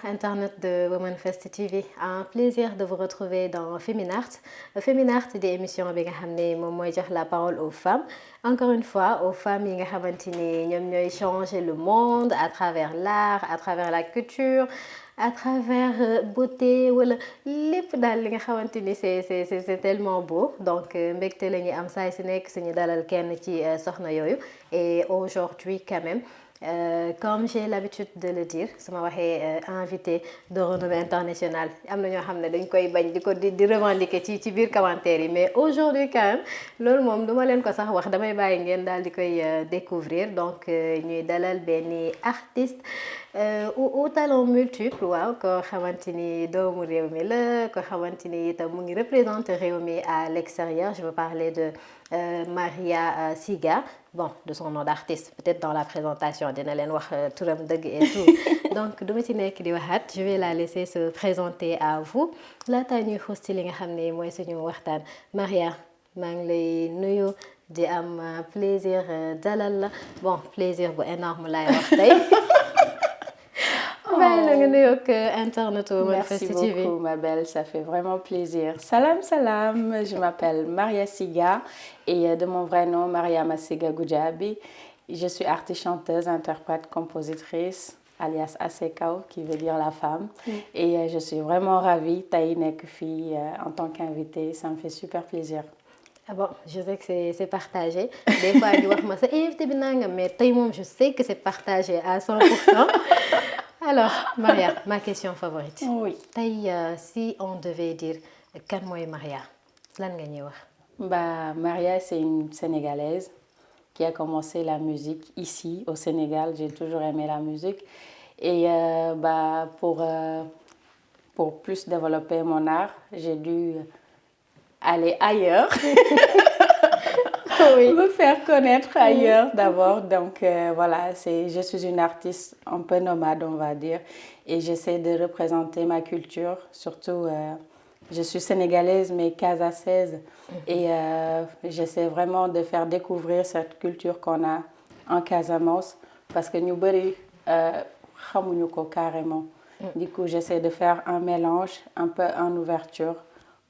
internet de Women First TV. Un plaisir de vous retrouver dans Féminart. Féminart des émissions bi nga xam ne moom mooy jox la parole aux femmes. Encore une fois, aux femmes yi nga xamante ni ñoom ñooy changer le monde à travers l'art, à travers la culture, à travers beauté wala lépp daal li nga xamante ni c'est tellement beau. Donc mbégte la ñuy am saa su nekk suñu dalal kenn ci soxna yooyu. Et aujourd'hui quand même. Comme j'ai l'habitude de le dire su ma waxee invité de renommée internationale am na ñoo xam ne dañ koy bañ di revendiquer ci biir commentaire yi mais aujourd'hui quand même loolu moom duma leen ko sax wax damay bàyyi ngeen daal di koy découvrir donc ñuy dalal benn artiste au talent multiple waaw ko xamante ni doomu réew mi la ko xamante ni itam mu ngi représenter réew mi à l'extérieur. Je veux parler de Maria Siga, bon, de son nom d'artiste, peut-être dans la présentation, dina leen wax turam dëgg et tout. Donc duma ci nekk di waxaat, je vais la laisser se présenter à vous. Laata ñuy xuus ci li nga xam ne mooy suñu waxtaan. Maria, maa ngi lay nuyu di am plaisir dalal la. Bon, plaisir bu énorme laay wax tey. Merci beaucoup ma belle, ça fait vraiment plaisir. Salam salam, je m'appelle Maria Siga et de mon vrai nom Mariama Siga Goudiaby. Je suis artiste, chanteuse, interprète, compositrice alias Asekao qui veut dire la femme. Et je suis vraiment ravie tey nekk fii en tant qu'invitée, ça me fait super plaisir. Ah bon, je sais que c'est partagé. Des fois ñu wax ma sa invité bi nangam mais tey moom je sais que c'est partagé à 100%. Alors, Maria, ma question favorite. Oui. Tey si on devait dire kan mooy Maria lan nga ñuy wax. Maria, c'est une Sénégalaise qui a commencé la musique ici au Sénégal. J'ai toujours aimé la musique et pour plus développer mon art, j'ai dû aller ailleurs. Oui. Me faire connaître ailleurs d'abord. Donc voilà, je suis une artiste un peu nomade, on va dire, et j'essaie de représenter ma culture. Surtout, je suis sénégalaise mais casaçaise et j'essaie vraiment de faire découvrir cette culture qu'on a en Casamance parce que ñu bari xamuñu ko carrément. Du coup, j'essaie de faire un mélange, un peu en ouverture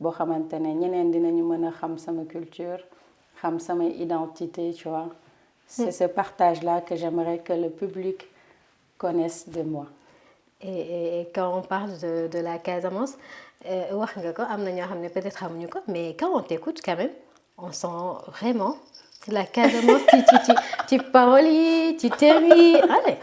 boo xamante ne ñeneen dinañu mën a xam sama culture. Xam sama identité, tu vois. C'est ce partage-là que j'aimerais que le public connaisse de moi. Et quand on parle de la Casamance, wax nga ko am na ñoo xam ne peut-être xamuñu ko mais quand on t'écoute quand même, on sent vraiment la Casamance ci paroles yi ci thèmes yi allez.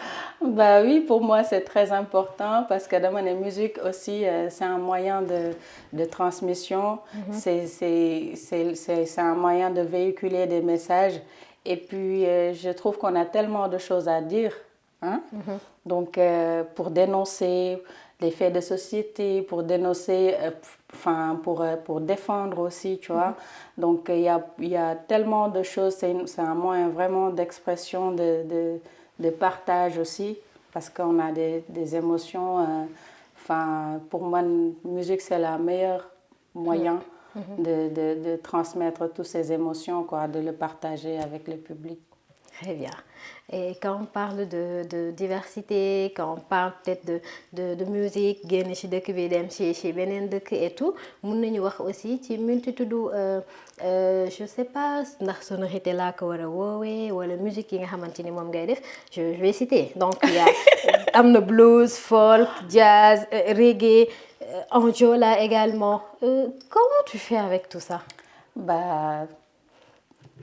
Oui, pour moi c'est très important parce que dama ne musique aussi c'est un moyen de transmission. C'est un moyen de véhiculer des messages et puis je trouve qu'on a tellement de choses à dire, hein? Donc pour dénoncer les faits de société, pour dénoncer, pour défendre aussi, tu vois. Donc il y a tellement de choses, c'est un moyen vraiment d'expression, de partage aussi, parce qu'on a des émotions. Pour moi, la musique, c'est le meilleur moyen de transmettre toutes ces émotions, quoi, de le partager avec le public. Très bien. Et quand on parle de diversité, quand on parle peut-être de musique, génn ci dëkk bi dem ci beneen dëkk et tout, mën nañu wax aussi ci multitude je sais pas ndax sonorité laa ko war a woowee wala musique yi nga xamante ni moom ngay def. Je vais citer. Donc il y a am na blues, folk, jazz, reggae, anjola également. Comment tu fais avec tout ça?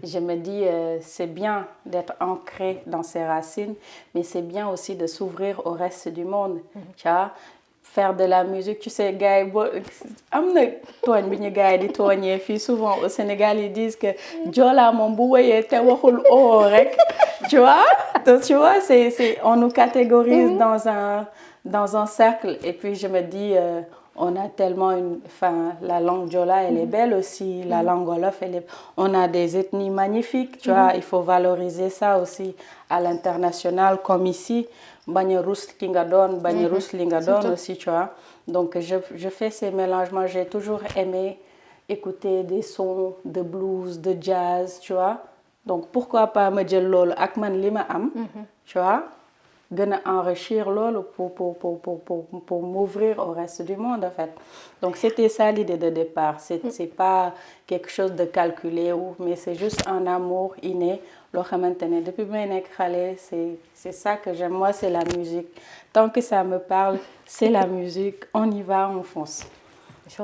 Je me dis, c'est bien d'être ancré dans ses racines, mais c'est bien aussi de s'ouvrir au reste du monde. Tu vois, faire de la musique, tu sais, gars yi am na tooñ bi ñu gars yi di tooñee fii souvent au Sénégal ils disent que Joola moom bu woyee te waxul oo rek, tu vois. Donc tu vois, on nous catégorise dans un cercle et puis je me dis on a tellement la langue Joola, elle est belle aussi, la langue wolof, on a des ethnies magnifiques, tu vois, il faut valoriser ça aussi à l'international comme ici, bañ a rus ki nga doon, bañ a rus li nga doon aussi, tu vois. Donc je fais ces mélanges. Moi, j'ai toujours aimé écouter des sons de blues, de jazz, tu vois. Donc pourquoi pas me jël loolu ak man li ma am, tu vois. gën a enrichir loolu pour m'ouvrir au reste du monde en fait. Donc c'était ça l'idée de départ. C'est pas quelque chose de calculé mais c'est juste un amour inné loo xamante ne depuis may nekk xale c'est ça que j'aime. Moi c'est la musique. Tant que ça me parle, c'est la musique. On y va, on fonce. Je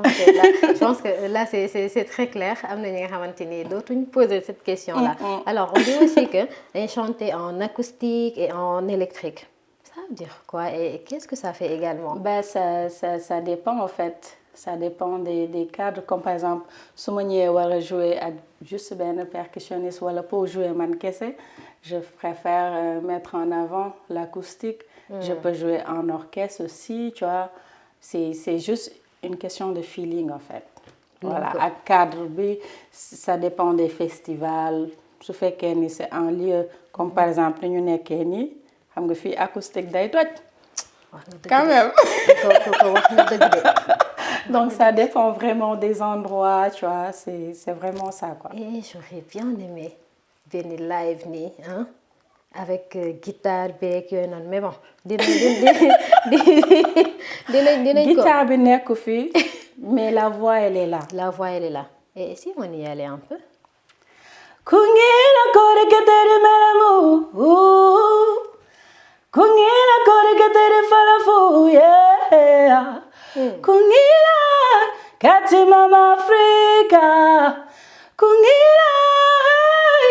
pense que là c'est très clair. Am na ñi nga xamante ni dootuñ poser cette question-là. Alors on dit aussi que dañ chanter en acoustique et en électrique. Ça veut dire quoi et qu'est-ce que ça fait également? Ben ça dépend en fait. Ça dépend des cadres. Comme par exemple su ma ñëwee war a jouer ak juste benn percussionniste wala pour jouer man kese, je préfère mettre en avant l'acoustique. Je peux jouer en orchestre aussi, tu vois. C'est juste une question de feeling en fait. Voilà, à cadre bi, ça dépend des festivals. Su fekkee ni c'est un lieu comme par exemple ni ñu nekkee nii xam nga fii acoustique day toj. Quand même. Donc ça dépend vraiment des endroits, tu vois, c'est vraiment ça quoi. Et j'aurais bien aimé benn live nii hein, avec guitare beeg yooyu noonu mais bon dinañ ko guitare bi nekk fii mais la voix elle est là. La voix elle est là. Et si on y allait un peu? Kungila kore ketere melamu, kungila kore ketere falafu, yeah. Kungila kati mama Africa, kungila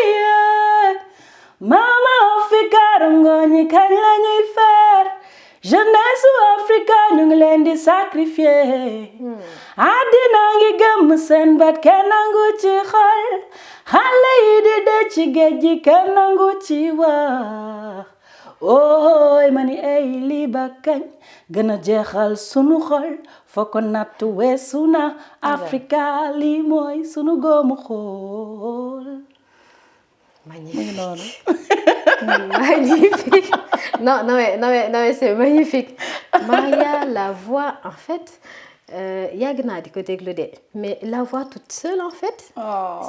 yeah. Mama Africa rongoni kanyla ñuy fer, jeunesse Africa ñu ngi leen di sacrifier. Àddina ngi gëm seen bat kenn nangu ci xol, xale yi di dee ci géej gi kenn nangu ci wax. Ooy mani ay lii ba kañ gën a jeexal sunu xol foo ko natt weesu na Africa lii mooy sunu góomu xool. Magnifique. Magnifique. Non, c'est magnifique. Maria, la voix, en fait, yàgg naa di ko déglu de, mais la voix toute seule, en fait,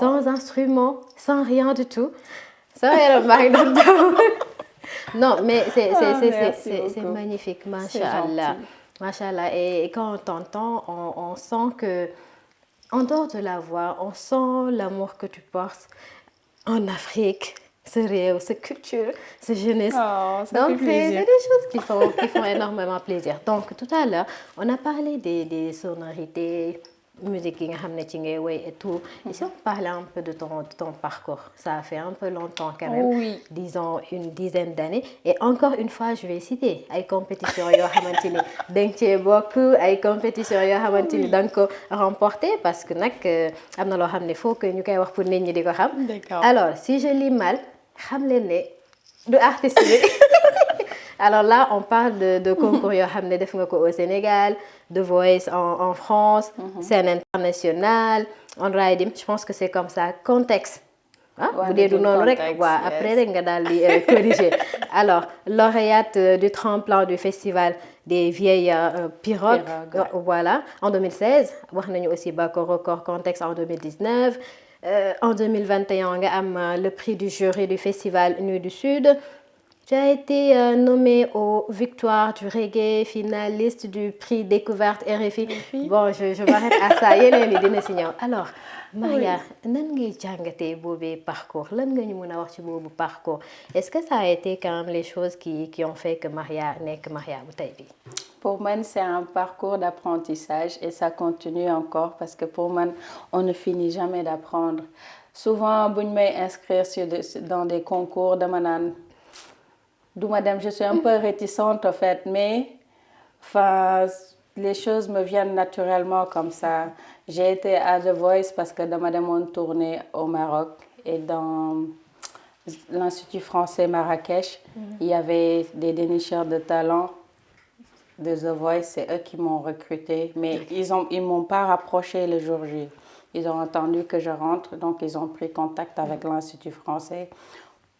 sans instrument, sans rien du tout. Ça va Non, mais c'est magnifique, Masha'Allah. Masha'Allah. Et quand on t'entend, on sent que, en dehors de la voix, on sent l'amour que tu portes en Afrique, ce réel, cette culture, cette jeunesse. Donc, c'est des choses qui font énormément plaisir. Donc, tout à l'heure, on a parlé des sonorités, musique et tout. Et si on parlait un peu de ton parcours, ça a fait un peu longtemps quand même, oui. Disons une dizaine d'années. Et encore une fois, je vais citer les compétitions yo xamanteni dang ci bokk ay compétitions yo xamanteni dang ko remporter parce que nak amna lo xamné faut que ñu koy wax pour nit ñi diko xam. Alors, si je lis mal, xam leen né du artiste bi. Alors là, on parle de concours yo xamné def nga ko au Sénégal, The Voice en France, scène internationale, on Raidim, je pense que c'est comme ça, contexte. Ah, vous dites non rek après rek nga dal di corriger. Alors, lauréate du tremplin du festival des vieilles pirogues, voilà, en 2016, wax nañu aussi Bako Record contexte en 2019. En 2021, nga am le prix du jury du festival Nuit du Sud. Tu as été nommé aux victoires du reggae, finaliste du prix découverte RFI. Bon, je m'arrête à ça. Alors, Maria, nan ngay jàngatee boobee parcours lan nga ñu mën a wax ci boobu parcours est-ce que ça a été quand même les choses qui ont fait que Maria nekk Maria bu tey bi? Pour moi, c'est un parcours d'apprentissage et ça continue encore parce que pour moi, on ne finit jamais d'apprendre. Souvent, buñ may inscrire dans des concours dama naan du ma dem, je suis un peu réticente en fait, mais enfin, les choses me viennent naturellement comme ça. J'ai été à The Voice parce que dama demoon tourner au Maroc et dans l'Institut français Marrakech, il y avait des dénicheurs de talent de The Voice, c'est eux qui m'ont recruté, mais ils m'ont pas rapproché le jour J. Ils ont attendu que je rentre, donc ils ont pris contact avec l'Institut français.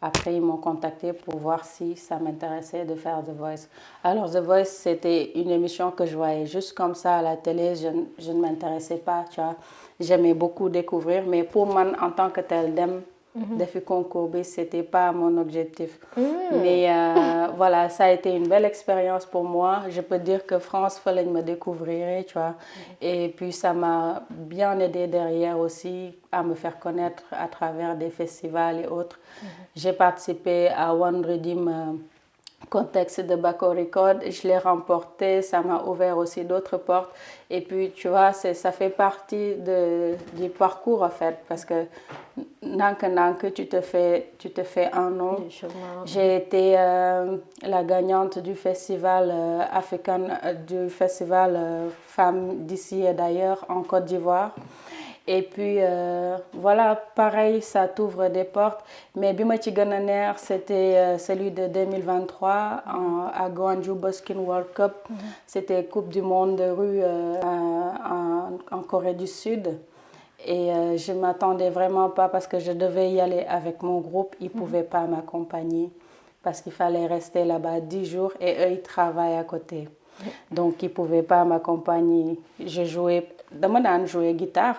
Après, ils m'ont contacté pour voir si ça m'intéressait de faire The Voice. Alors, The Voice, c'était une émission que je voyais juste comme ça à la télé. Je ne m'intéressais pas, tu vois. J'aimais beaucoup découvrir, mais pour moi, en tant que tel, dem Défi concours, c'était pas mon objectif. Mais voilà, ça a été une belle expérience pour moi. Je peux dire que France, fallait me découvrir, tu vois. Et puis ça m'a bien aidé derrière aussi à me faire connaître à travers des festivals et autres. J'ai participé à One Redeem contexte de Bako Record, je l'ai remporté, ça m'a ouvert aussi d'autres portes. Et puis, tu vois, ça fait partie du parcours, en fait, parce que tu te fais un nom. J'ai été la gagnante du festival du festival Femmes d'ici et d'ailleurs en Côte d'Ivoire. Et puis, voilà, pareil, ça t'ouvre des portes. Mais Bima Tigananer, c'était celui de 2023 à Gwangju Boskin World Cup. C'était Coupe du monde de rue en Corée du Sud. Et je ne m'attendais vraiment pas parce que je devais y aller avec mon groupe. Ils ne pouvaient pas m'accompagner parce qu'il fallait rester là-bas 10 jours et eux, ils travaillent à côté. Donc, ils ne pouvaient pas m'accompagner. Je jouais guitare,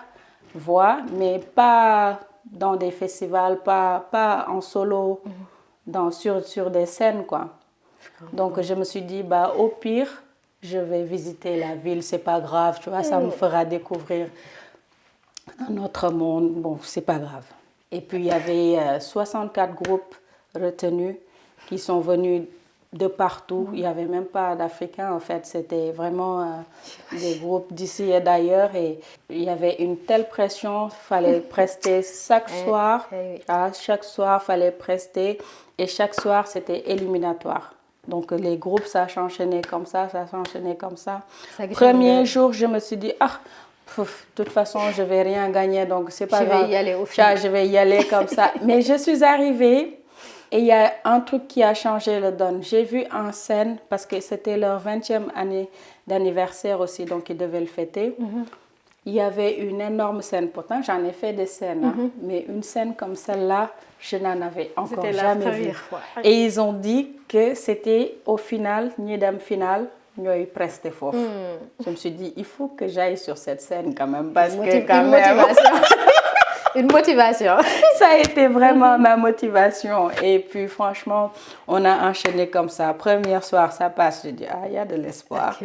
voix, mais pas dans des festivals, pas en solo, sur des scènes, quoi. Donc, je me suis dit, bah, au pire, je vais visiter la ville, c'est pas grave, tu vois, ça me fera découvrir un autre monde, bon, c'est pas grave. Et puis, il y avait 64 groupes retenus qui sont venus de partout. Il n'y avait même pas d'Africains, en fait. C'était vraiment des groupes d'ici et d'ailleurs. Et il y avait une telle pression. Il fallait prester chaque soir. Chaque soir, il fallait prester. Et chaque soir, c'était éliminatoire. Donc, les groupes, ça s'enchaînait comme ça, ça s'enchaînait comme ça. Premier jour, je me suis dit, de toute façon, je ne vais rien gagner, donc c'est pas grave. Je vais y aller comme ça. Mais je suis arrivée. Et il y a un truc qui a changé le donne. J'ai vu en scène, parce que c'était leur 20e année d'anniversaire aussi, donc ils devaient le fêter. Il y avait une énorme scène. Pourtant, j'en ai fait des scènes, mais une scène comme celle-là, je n'en avais encore jamais vue. Et ils ont dit que c'était au final, Nidam final, nous avons presté fort. Je me suis dit, il faut que j'aille sur cette scène quand même, parce que quand même... Une motivation. Ça a été vraiment ma motivation. Et puis, franchement, on a enchaîné comme ça. Premier soir, ça passe. Je dis, il y a de l'espoir.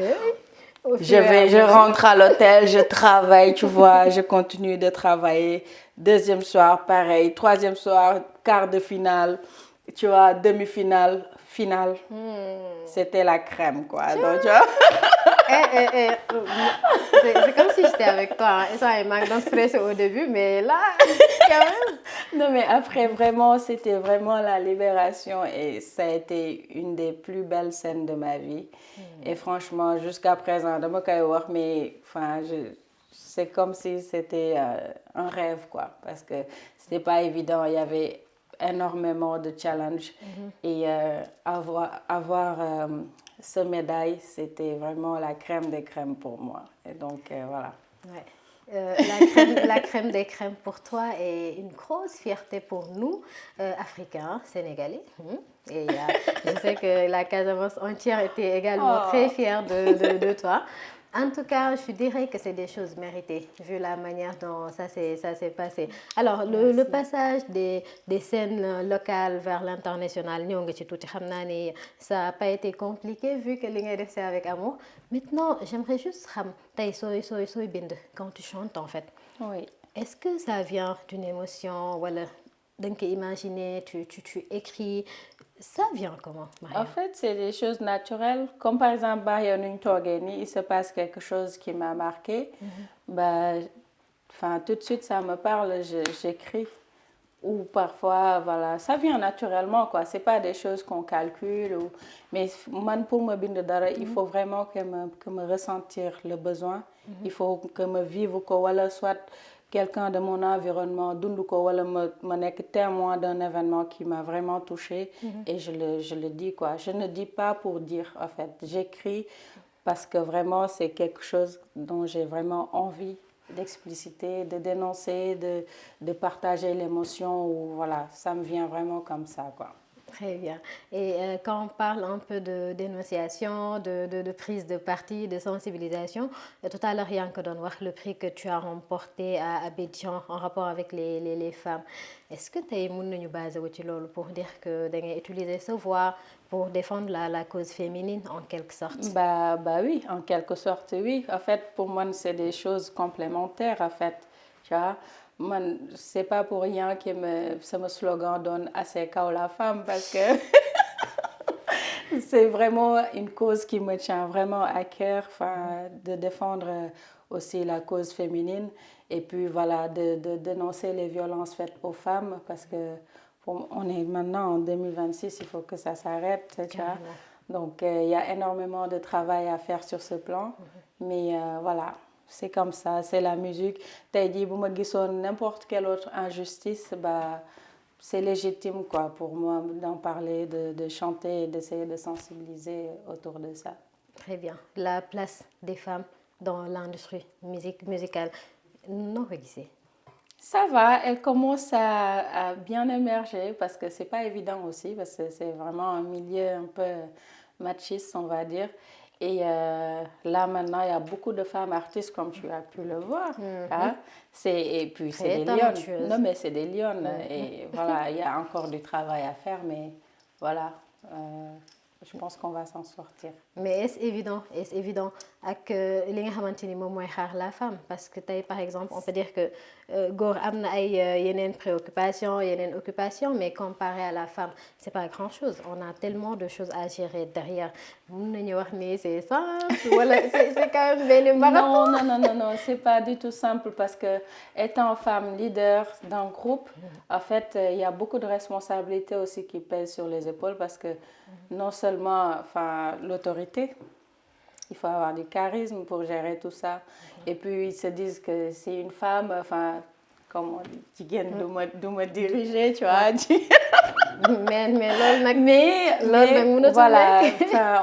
Je rentre à l'hôtel, je travaille, tu vois, je continue de travailler. Deuxième soir, pareil. Troisième soir, quart de finale, tu vois, demi-finale, finale. C'était la crème, quoi. Donc, tu vois. C'est comme si j'étais avec toi. Et ça, il manque d'un stress au début, mais là, quand même. Non, mais après, vraiment, c'était vraiment la libération et ça a été une des plus belles scènes de ma vie. Et franchement, jusqu'à présent, mais enfin, c'est comme si c'était un rêve, quoi. Parce que c'était pas évident. Il y avait énormément de challenges. Et avoir ce médaille, c'était vraiment la crème des crèmes pour moi. Et donc, voilà. Ouais. La crème des crèmes pour toi est une grosse fierté pour nous, Africains, Sénégalais. Et je sais que la Casamance entière était également très fière de toi. En tout cas, je dirais que c'est des choses méritées, vu la manière dont ça s'est passé. Alors, le passage des scènes locales vers l'international, ça n'a pas été compliqué, vu que l'ingé c'est avec amour. Maintenant, j'aimerais juste quand tu chantes, en fait. Oui. Est-ce que ça vient d'une émotion, voilà, donc imaginer, tu écris, ça vient comment, Maria? En fait, c'est des choses naturelles. Comme par exemple, il se passe quelque chose qui m'a marqué. Tout de suite, ça me parle, j'écris. Ou parfois, voilà, ça vient naturellement, quoi. C'est pas des choses qu'on calcule. Mais pour me binder, il faut vraiment que me ressentir le besoin. Il faut que me vivre, soit quelqu'un de mon environnement, me témoin d'un événement qui m'a vraiment touchée. Et je le dis, quoi. Je ne dis pas pour dire, en fait. J'écris parce que vraiment, c'est quelque chose dont j'ai vraiment envie d'expliciter, de dénoncer, de partager l'émotion. Ou voilà, ça me vient vraiment comme ça, quoi. Très bien. Et quand on parle un peu de dénonciation, de prise de parti, de sensibilisation, tout à l'heure, Yann doon wax le prix que tu as remporté à Abidjan en rapport avec les femmes. Est-ce que tu mën nañu basé wu ci loolu pour dire que da ngay utiliser sa voix pour défendre la cause féminine en quelque sorte? Bah oui, en quelque sorte, oui. En fait, pour moi, c'est des choses complémentaires, en fait. Tu vois, moi, c'est pas pour rien que mon slogan donne assez qu'à la femme, parce que c'est vraiment une cause qui me tient vraiment à cœur, de défendre aussi la cause féminine et puis voilà, de dénoncer les violences faites aux femmes parce que on est maintenant en 2026, il faut que ça s'arrête, tu vois. Donc il y a énormément de travail à faire sur ce plan, mais voilà, c'est comme ça, c'est la musique. Tey jii bu ma gisoon n'importe quelle autre injustice, bah c'est légitime quoi, pour moi d'en parler, de chanter et d'essayer de sensibiliser autour de ça. Très bien. La place des femmes dans l'industrie musicale, non ko gisee? Ça va, elle commence à bien émerger parce que c'est pas évident aussi, parce que c'est vraiment un milieu un peu machiste, on va dire. Et là maintenant, il y a beaucoup de femmes artistes, comme tu as pu le voir. Hein. Et puis c'est des lionnes. Non, mais c'est des lionnes. Et voilà, il y a encore du travail à faire, mais voilà, je pense qu'on va s'en sortir. Mais est-ce évident ak li nga xamante ni moom mooy xaar la femme parce que tey par exemple on peut dire que góor am na ay yeneen préoccupations yeneen occupations mais comparé à la femme c'est pas grand chose on a tellement de choses à gérer derrière mun nañu wax ni c'est simple wala c'est quand même benn marathon. Non, c'est pas du tout simple parce que étant femme leader d'un groupe, en fait, il y a beaucoup de responsabilités aussi qui pèsent sur les épaules parce que non seulement l'autorité, il faut avoir du charisme pour gérer tout ça. Et puis ils se disent que c'est une femme, comme on dit, jigéen du ma diriger, tu vois. mais voilà,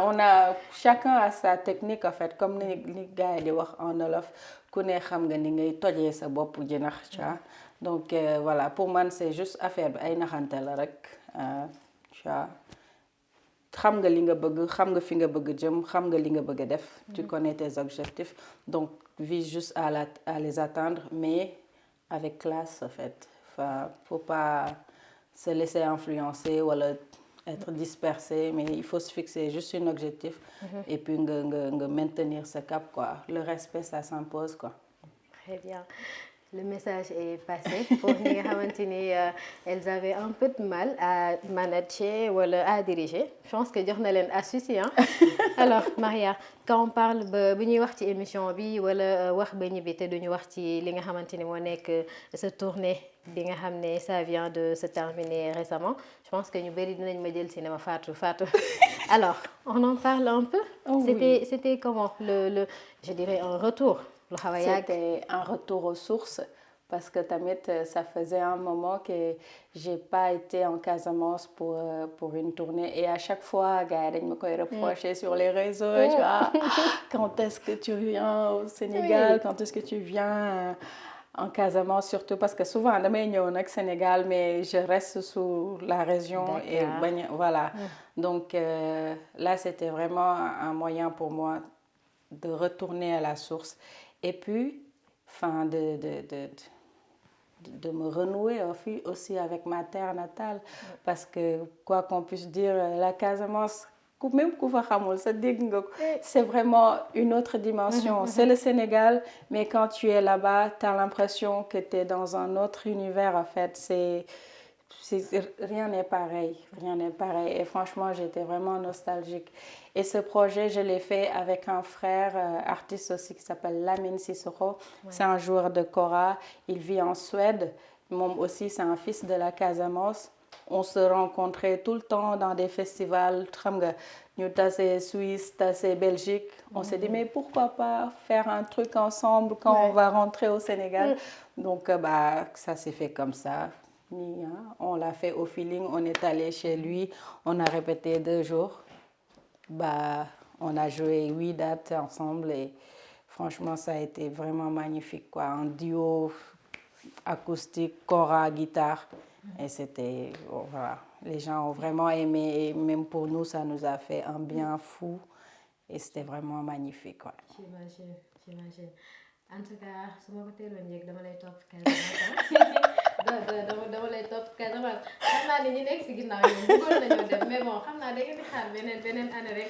on a chacun a sa technique en fait, comme les gars di wax en Wolof, ku ne xam nga ni ngay tojee sa bopp jinax, tu vois. Donc voilà, pour moi c'est juste affaire bi ay naxante la rek, tu vois. Xam nga li nga bëgg, xam nga fi nga bëgg jëm, xam nga li nga bëgg def, tu connais tes objectifs, donc vise juste à les atteindre, mais avec classe en fait. Faut pas se laisser influencer ou être dispersé, mais il faut se fixer juste un objectif et puis maintenir ce cap quoi. Le respect ça s'impose quoi. Très bien. Le message est passé pour ñi nga xamante ni elles avaient un peu de mal à manager wala à diriger je pense que jox na leen astuce yi alors Maria quand on parle bu ñuy wax ci émission bi wala wax ba ñibbi te duñu wax ci li nga xamante ni moo nekk sa tournée bi nga xam ne ça vient de se terminer récemment je pense que ñu bëri dinañ ma jël cinéma Fatou. Alors on en parle un peu. Oh, c'était comment je dirais un retour. C'était un retour aux sources parce que tamit ça faisait un moment que j'ai pas été en Casamance pour une tournée et à chaque fois gars dañ ma koy reprocher sur les réseaux, tu vois. Quand est-ce que tu viens au Sénégal, quand est-ce que tu viens en Casamance surtout parce que souvent damay ñëw nag Sénégal mais je reste sous la région. D'accord. Et voilà. Donc là c'était vraiment un moyen pour moi de retourner à la source et puis de me renouer aussi avec ma terre natale parce que quoi qu'on puisse dire la Casamance même ku fa xamul sa dégg nga ko c'est vraiment une autre dimension. C'est le Sénégal mais quand tu es là-bas tu as l'impression que tu es dans un autre univers en fait rien n'est pareil et franchement j'étais vraiment nostalgique et ce projet je l'ai fait avec un frère artiste aussi qui s'appelle Lamine Sissoko. C'est un joueur de kora, il vit en Suède, moom aussi c'est un fils de la Casamance. On se rencontrait tout le temps dans des festivals xam nga ñu tase Suisse tase Belgique. On s'est dit mais pourquoi pas faire un truc ensemble quand on va rentrer au Sénégal. Donc ça s'est fait comme ça. On l'a fait au feeling, on est allé chez lui, on a répété 2 jours. On a joué 8 dates ensemble et franchement ça a été vraiment magnifique quoi, un duo acoustique, kora, guitare et c'était voilà, Les gens ont vraiment aimé et même pour nous, ça nous a fait un bien fou et c'était vraiment magnifique. Quoi. J'imagine. En tout cas, su ma ko teeloon yëg dama lay topp Casamance dama lay topp Casamance xam naa ne ñi nekk si ginnaaw ñoom bëggoon nañoo dem mais bon xam naa da ngeen di xaar beneen année rek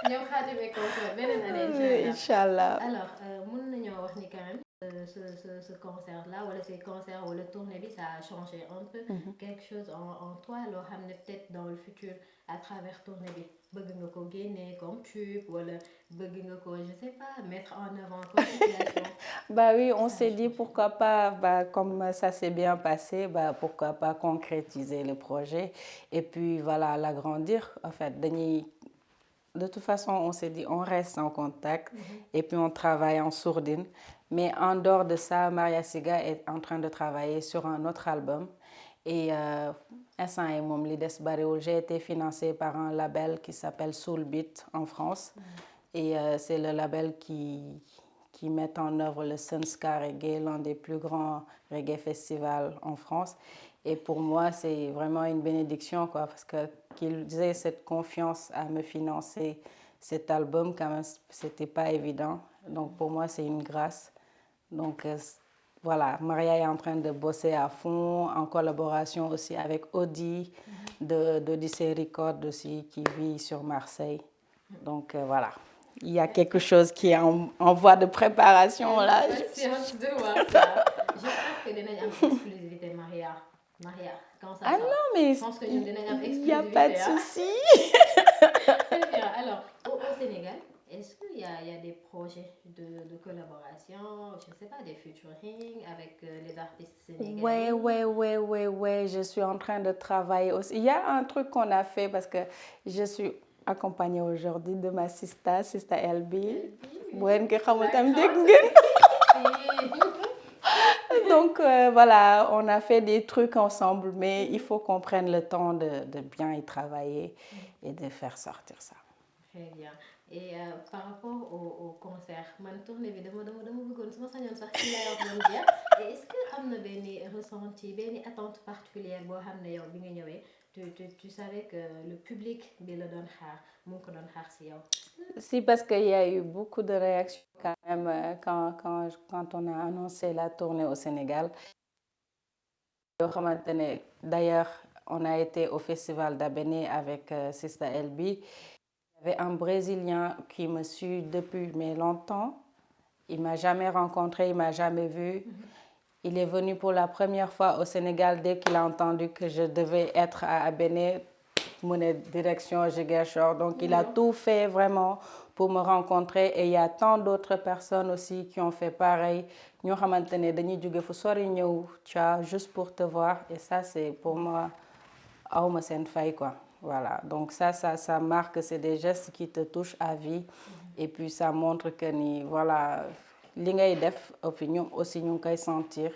ñoom Khadim et consort beneen année incha allah. alors mën nañoo wax ni quand même ce concert là wala ces concerts wala tournée bi ça a changé un peu quelque chose en toi loo xam ne peut-être dans le futur à travers tournée bi bëgg nga ko génne comme tube wala bëgg nga ko je sais pas mettre en avant comme situation. Bah oui, on s'est dit pourquoi pas, comme ça s'est bien passé, pourquoi pas concrétiser le projet et puis voilà, l'agrandir. En fait, de toute façon, on s'est dit on reste en contact et puis on travaille en sourdine. Mais en dehors de ça, Maria Siga est en train de travailler sur un autre album. Et j'ai été financée par un label qui s'appelle Soul Beat en France. Et c'est le label qui met en œuvre le Sunska Reggae, l'un des plus grands reggae festivals en France. Et pour moi, c'est vraiment une bénédiction, quoi, parce qu'ils aient cette confiance à me financer cet album, quand même, c'était pas évident. Donc pour moi, c'est une grâce. Donc voilà, Maria est en train de bosser à fond, en collaboration aussi avec Audi, d'Odyssey Records aussi, qui vit sur Marseille. Donc voilà, il y a quelque chose qui est en voie de préparation là. Patience de voir ça. J'espère que dinañ am exclusivité Maria, quand ça sort. Non, mais je pense que ñun dinañ am exclusivité. Il n'y a pas de souci. Très bien. Alors, au Sénégal, est-ce qu'il y a des projets de collaboration, je ne sais pas, des featuring avec les artistes sénégalais? Ouais, je suis en train de travailler aussi. Il y a un truc qu'on a fait parce que je suis accompagnée aujourd'hui de ma sista LB. Donc voilà, on a fait des trucs ensemble, mais il faut qu'on prenne le temps de bien y travailler et de faire sortir ça. Très bien. Et par rapport au concert, man tournée bi dama bëggoon suma sañoon sax ci lay wax doon jeex et est-ce que am na benn ressenti benn attente particulière boo xam ne yow bi nga ñëwee tu savais que le public bi la doon xaar mu ngi ko doon xaar si yow? Si, parce qu'il y a eu beaucoup de réactions quand même quand on a annoncé la tournée au Sénégal. D'ailleurs, on a été au festival d'Abéné avec Sista LB. Il y avait un Brésilien qui me suit depuis longtemps. Il ne m'a jamais rencontré, il ne m'a jamais vu. Il est venu pour la première fois au Sénégal dès qu'il a entendu que je devais être à Abéné, mon direction Ziguinchor. Donc il a tout fait vraiment pour me rencontrer et il y a tant d'autres personnes aussi qui ont fait pareil. Nous juste pour te voir et ça c'est pour moi quoi. Voilà, donc ça marque, c'est des gestes qui te touchent à vie et puis ça montre que voilà, li ngay def opinion aussi ñu koy sentir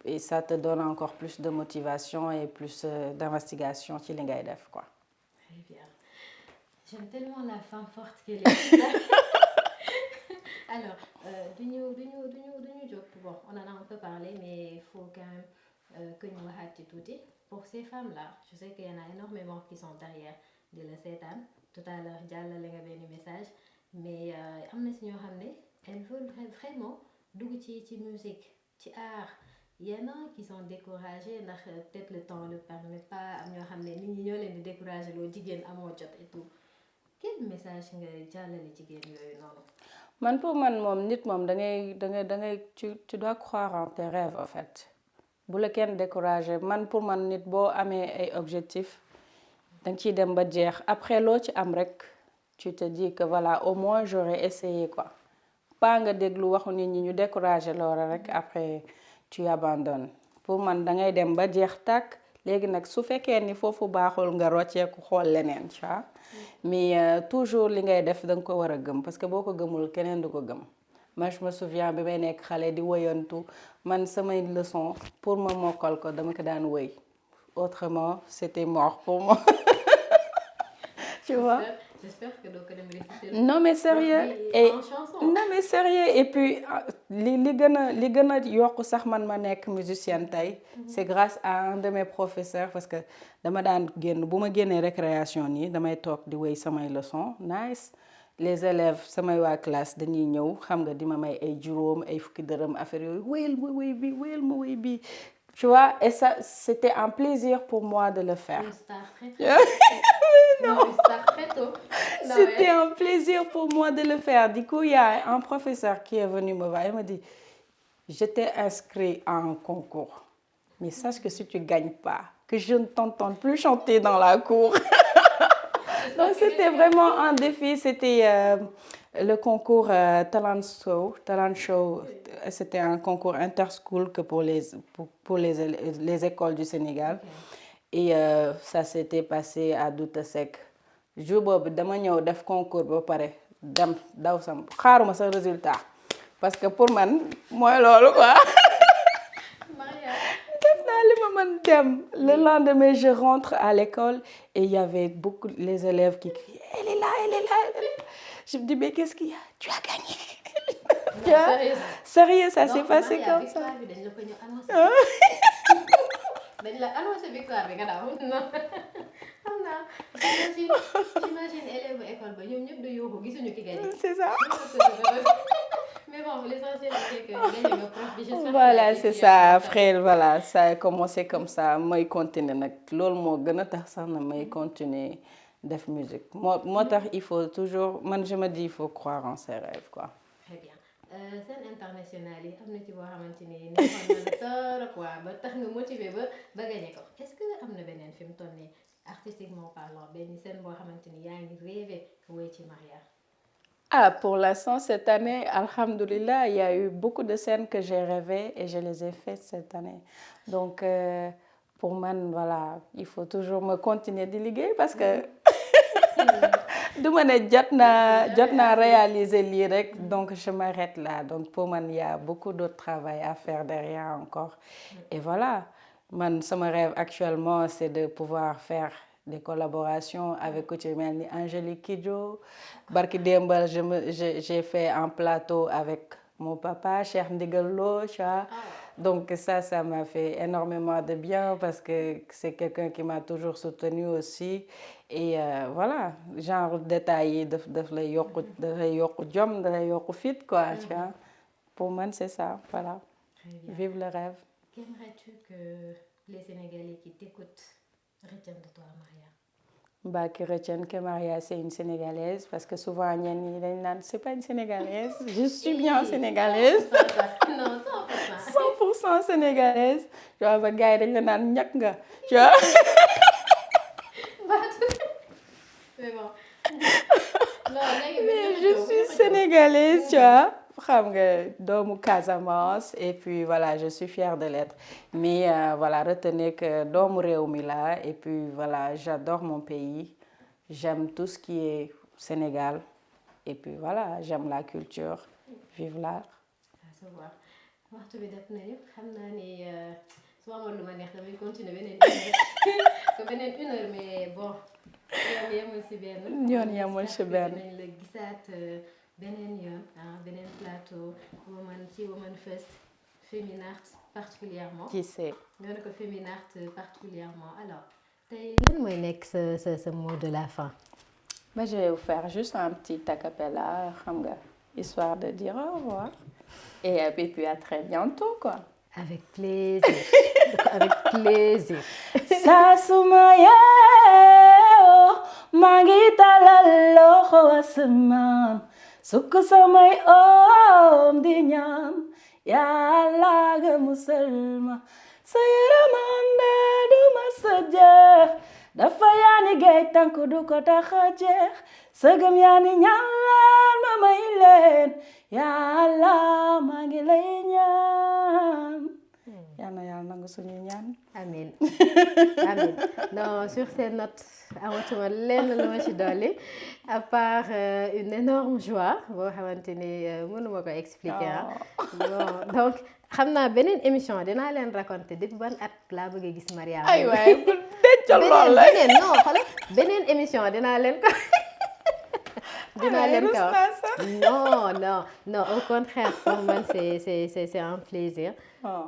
et ça te donne encore plus de motivation et plus d'investigation ci li ngay def quoi. Très bien. J'aime tellement la femme forte qu'elle est. Alors, bon, on en a un peu parlé, mais il faut quand même que nous waxaat tout. Pour ces femmes-là, je sais qu'il y en a énormément qui sont derrière de la seetaan. Tout à l'heure, jàllale nga benn message, mais am na si ñoo xam ne elles veulent vraiment dugg ci musique, ci art. Il y en a qui sont découragés ndax peut-être le temps ne le permet pas, am ñoo xam ne nit ñi ñoo leen di décourager loo jigéen amoo jot et tout. Quel message nga jàllale jigéen yooyu noonu? Man pour man moom nit moom tu dois croire en tes rêves en fait. Bu la kenn décourager pour man nit boo amee ay objectifs danga ciy dem ba jeex après loo ci am rek tu te dis que voilà au moins j'aurais essayé quoi. Pas nga déglu waxu nit ñi ñu décourager loola rek après tu abandonnes. Pour man dangay dem ba jeex tàkk léegi nag su fekkee ni foofu baaxul nga rocceeku xool leneen tu vois. Mais toujours li ngay def danga ko war a gëm parce que boo ko gëmul keneen du ko gëm. Moi je me souviens bi may nekk xale di woyantu man samay leçon pour ma mokkal ko dama ko daan woy autrement c'était mort pour moi. Tu vois? J'espère que doo ko dem réciter. Non mais sérieux en chanson. Non mais sérieux et puis li gën a yokk sax man ma nekk musicienne tey c'est grâce à un de mes professeurs parce que dama daan génn bu ma génnee récréation nii damay toog di wéy samay leçons nice les élèves samay waa classe dañuy ñëw xam nga di ma may ay juróom ay fukki dërëm affaire yooyu wéyal ma wéy bi tu vois et ça c'était un plaisir pour moi de le faire. Une star très tôt. Non, une star très tôt. C'était un plaisir pour moi de le faire. Du coup, il y a un professeur qui est venu me voir et m'a dit, je t'ai inscrit à un concours. Mais sache que si tu ne gagnes pas, que je ne t'entende plus chanter dans la cour. Donc, c'était vraiment un défi. C'était le concours Talent Show. C'était un concours interschool que pour les écoles du Sénégal. Et ça s'était passé à Douta Seck. Jour boobu dama ñëw def concours ba pare dem daw sam xaaruma sa résultat parce que pour man mooy loolu quoi. Def naa li ma mën dem. Le lendemain je rentre à l'école et il y avait beaucoup les élèves qui criaient elle est là. Je me dis mais qu'est-ce qu'il y a? Tu as gagné. Sérieux, ça s'est passé comme ça. dañ la annoncé victoire bi nga daw non xam naa j'imagine élève école ba ñoom ñëpp da yóbbu gisuñu ki gagné. C'est ça. Mais bon l'essentiel c'est que gagné nga prof bi j'espère. Voilà c'est ça après voilà ça a commencé comme ça may continuer nag loolu moo gën a tax sax na may continuer def musique moo tax il faut toujours man je me dis il faut croire en ses rêves quoi. Très bien. Scène internationale yi am na ci boo xamante ni nekkoon na la torop quoi ba tax nga motivé ba gagné ko est-ce que am na beneen fi mu toll nii artistiquement parlant benn scène boo xamante ni yaa ngi rêvé woy ci mariage? Ah, pour l'instant, cette année, alhamdoulilah, il y a eu beaucoup de scènes que j'ai rêvé et je les ai faites cette année. Donc, pour moi, voilà, il faut toujours me continuer de liguer parce que du ma ne jot naa réaliser lii rek donc je m'arrête là. Donc, pour moi, il y a beaucoup d'autre travail à faire derrière encore. Et voilà, mon rêve actuellement, c'est de pouvoir faire des collaborations avec ku ci mel ni Angélique Kidjo. Barki Dembal, j'ai fait un plateau avec mon papa, Cheikh Ndigal Lo, donc ça m'a fait énormément de bien parce que c'est quelqu'un qui m'a toujours soutenu aussi. Et voilà, genre détaillé, daf lay yokk jom, daf lay yokk fit quoi, tu vois. Pour moi, c'est ça, voilà. Vive le rêve. Qu'aimerais-tu que les Sénégalais qui t'écoutent retiennent de toi, Maria? Bah, qui retiennent que Maria c'est une Sénégalaise parce que souvent ñenn ñi dañ naan c'est pas une Sénégalaise, je suis bien Sénégalaise. Non, 100% Sénégalaise. Tu vois ba gars yi dañ la naan ñàkk nga, tu vois. Mais bon. Mais je suis Sénégalaise, tu vois. Xam nga doomu Casamance et puis voilà je suis fière de l'être mais voilà retenez que doomu réew mi la et puis voilà j'adore mon pays, j'aime tout ce qui est Sénégal et puis voilà j'aime la culture, vive l'art. Ça se voit. Waxtu bi def nañu xam naa ni su ma amoon lu ma neex damay continuer beneen une heure mais bon yoon yemul si benn. yoon yemul si benn. dinañ la gisaat beneen yoon beneen plateau Woman First Feminart particulièrement. Qui sait. nga ne ko Feminart particulièrement alors tey lan mooy nekk sa mot de la fin. Bah, je vais vous faire juste un petit a cappella xam nga histoire de dire au revoir et puis à très bientôt quoi. Avec plaisir. Avec plaisir. Saa su ma yeewoo maa ngi tàllal loxo asamaan sukk samay oom di ñaan Yàlla nga musal ma sa yërmande du ma sa jeex dafa yaani géej tànk du ko tax a jeex sëgëm yaani ñaan leen ma may leen Yàlla maa ngi lay ñaan Yàlla nangu suñu ñaan. Amin. Amin. Non, sur ces notes, amatuma lenn lu ma ci dolli à part une énorme joie boo xamante ni mënuma ko expliquer bon donc xam naa beneen émission dinaa leen raconter depuis ban at laa bëgg a gis Mariama. ay waay bu dencal lool la beneen non xoolal beneen émission dinaa leen ko dinaa leen ko wax non au contraire pour moi c'est un plaisir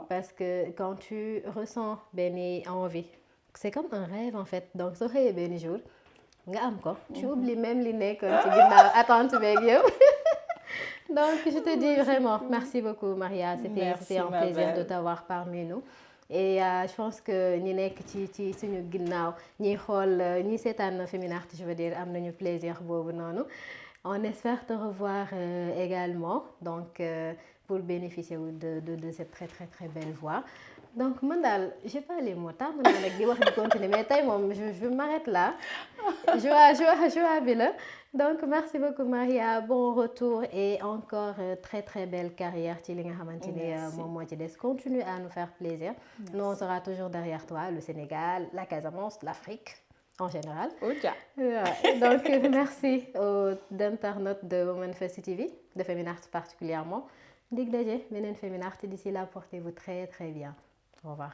parce que quand tu ressens benn envie c'est comme un rêve en fait donc soo xëyee benn jour nga am ko tu oublies même li nekkoon ci ginnaaw attente beeg yëpp donc je te dis vraiment merci beaucoup Maria c'était un plaisir de t'avoir parmi nous et je pense que ñi nekk ci suñu ginnaaw ñiy xool ñi seetaan Feminart je veux dire am nañu plaisir boobu noonu on espère te revoir également donc pour bénéficier de cette très très très belle voix donc man daal j'ai pas les mots tàmm naa nag di wax di continuer mais tey moom je m'arrête là joie bi la donc merci beaucoup Maria bon retour et encore très très belle carrière ci li nga xamante ni moom moo ci des continue à nous faire plaisir nous on sera toujours derrière toi le Sénégal la Casamance l'Afrique en général donc merci aux internautes de Women First TV de Feminart particulièrement dig daje beneen Feminart d'ici là portez-vous très très bien au revoir